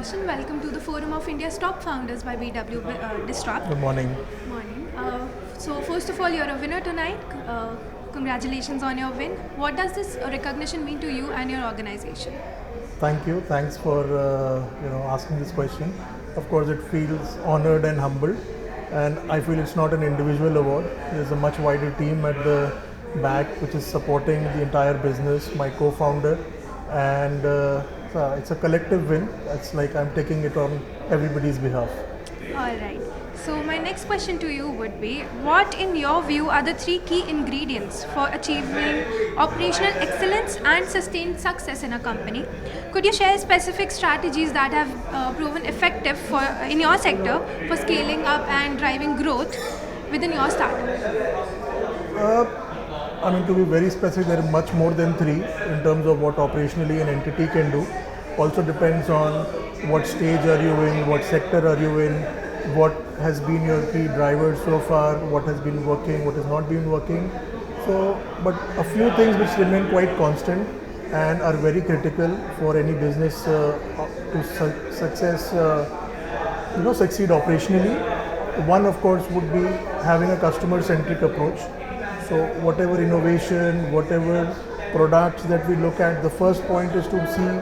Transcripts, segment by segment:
Roshan. Welcome to the Forum of India's Top Founders by BW Disrupt. Good morning. Morning. So first of all, you're a winner tonight. Congratulations on your win. What does this recognition mean to you and your organization? Thank you. Thanks for asking this question. Of course, it feels honored and humbled, and I feel it's not an individual award. There's a much wider team at the back which is supporting the entire business. My co-founder, and it's a collective win. It's like I'm taking it on everybody's behalf. All right. So my next question to you would be, what in your view are the three key ingredients for achieving operational excellence and sustained success in a company? Could you share specific strategies that have proven effective in your sector for scaling up and driving growth within your startup? To be very specific, there are much more than three in terms of what operationally an entity can do. Also depends on what stage are you in, what sector are you in, what has been your key drivers so far, what has been working, what has not been working. So, but a few things which remain quite constant and are very critical for any business succeed operationally. One, of course, would be having a customer-centric approach. So, whatever innovation, whatever products that we look at, the first point is to see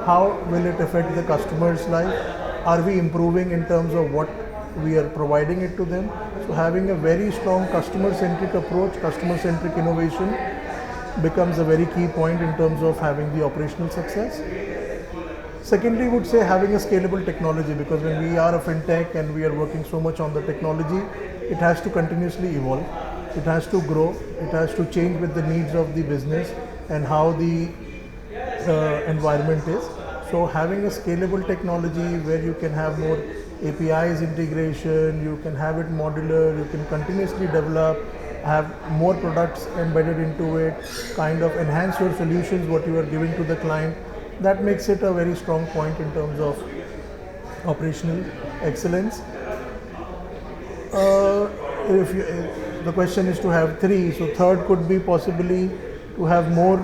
how will it affect the customer's life. Are we improving in terms of what we are providing it to them? So having a very strong customer-centric approach, customer-centric innovation becomes a very key point in terms of having the operational success. Secondly, would say having a scalable technology, because when we are a fintech and we are working so much on the technology, it has to continuously evolve. It has to grow. It has to change with the needs of the business and how the environment is. So having a scalable technology where you can have more APIs integration, you can have it modular, you can continuously develop, have more products embedded into it, kind of enhance your solutions, what you are giving to the client. That makes it a very strong point in terms of operational excellence. If the question is to have three, so third could be possibly to have more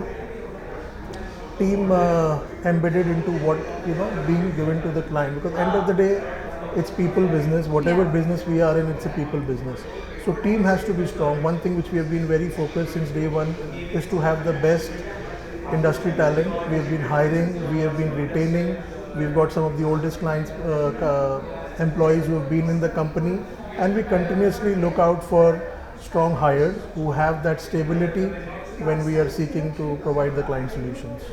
team embedded into what being given to the client, because end of the day it's people business. Whatever business we are in, it's a people business. So team has to be strong. One thing which we have been very focused since day one is to have the best industry talent. We have been hiring, we have been retaining. We've got some of the oldest clients, employees who have been in the company, and we continuously look out for strong hires who have that stability when we are seeking to provide the client solutions.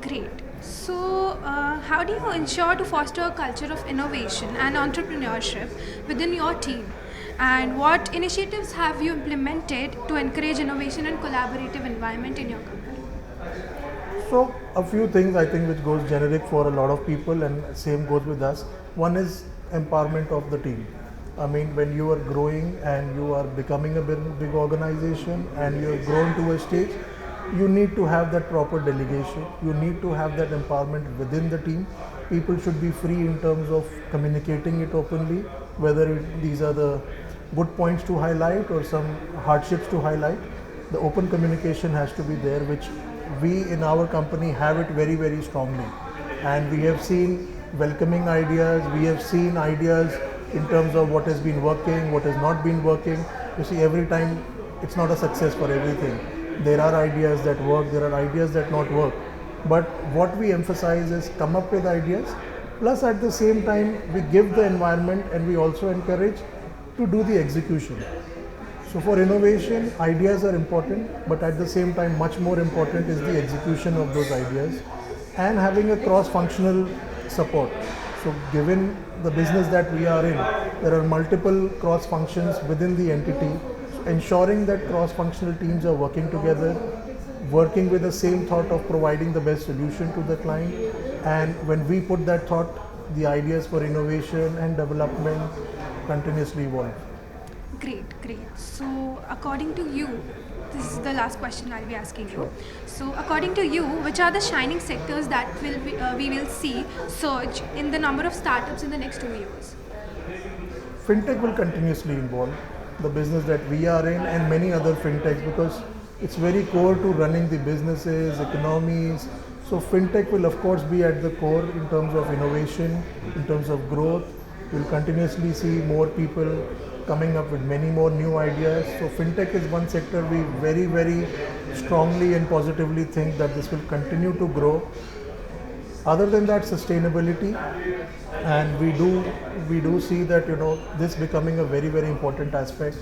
Great. So, how do you ensure to foster a culture of innovation and entrepreneurship within your team? And what initiatives have you implemented to encourage innovation and collaborative environment in your company? So a few things I think which goes generic for a lot of people, and same goes with us. One is empowerment of the team. When you are growing and you are becoming a big organization and you have grown to a stage, you need to have that proper delegation. You need to have that empowerment within the team. People should be free in terms of communicating it openly, whether these are the good points to highlight or some hardships to highlight. The open communication has to be there, which we in our company have it very, very strongly. And we have seen welcoming ideas, we have seen ideas in terms of what has been working, what has not been working. You see, every time it's not a success for everything. There are ideas that work, there are ideas that not work. But what we emphasize is come up with ideas, plus at the same time we give the environment and we also encourage to do the execution. So for innovation, ideas are important, but at the same time much more important is the execution of those ideas and having a cross-functional support. So given the business that we are in, there are multiple cross functions within the entity. So ensuring that cross-functional teams are working together, working with the same thought of providing the best solution to the client. And when we put that thought, the ideas for innovation and development continuously evolve. Great. So, according to you, this is the last question I'll be asking you. So, according to you, which are the shining sectors that we will see surge in the number of startups in the next 2 years? Fintech will continuously evolve. The business that we are in and many other fintechs, because it's very core to running the businesses, economies, So fintech will of course be at the core in terms of innovation, in terms of growth. We'll continuously see more people coming up with many more new ideas. So fintech is one sector we very strongly and positively think that this will continue to grow. Other than that, sustainability, and we do see that this becoming a very important aspect,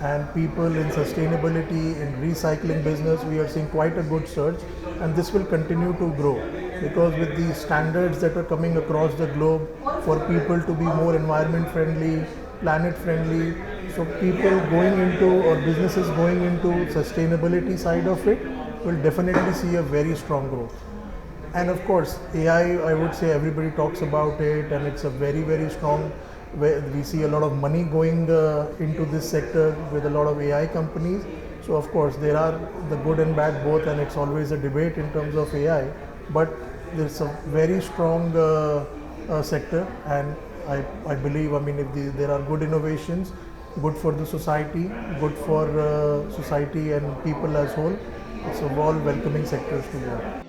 and people in sustainability in recycling business we are seeing quite a good surge, and this will continue to grow because with the standards that are coming across the globe for people to be more environment friendly, planet friendly, so people going into or businesses going into sustainability side of it will definitely see a very strong growth. And of course, AI, I would say everybody talks about it, and it's a very strong. We see a lot of money going into this sector with a lot of AI companies. So of course, there are the good and bad both, and it's always a debate in terms of AI. But there's a very strong sector, and I believe, I mean, if there are good innovations, good for the society, good for society and people as whole, it's a all welcoming sectors to work.